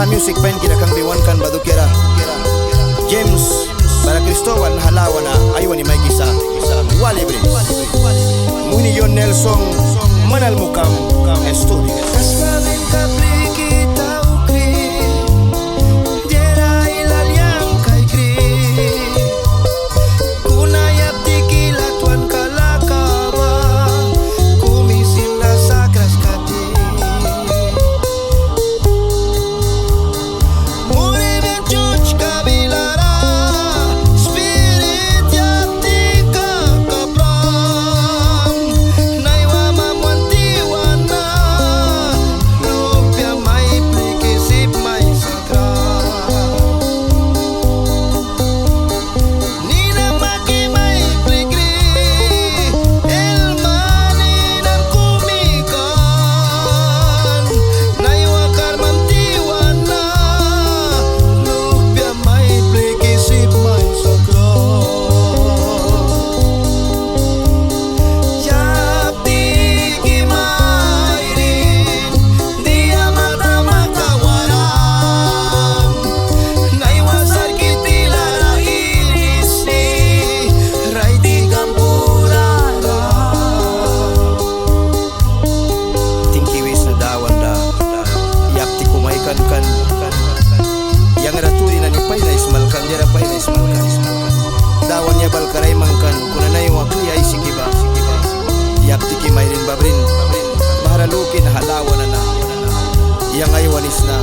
Maha music pen kira kang diwankan badu kira James para Cristobal na halawa na aywan ni may kisa Wally Bridge Muni yon Nelson Manal Mukam Studio yang ada turi na ni pay na ismalkan jara pay na ismalkan dawan niya balkaray mangkan kuna na yung wakli ay sikiba yapti ki mayrin babrin maharalukin halawa na yang ay wanis na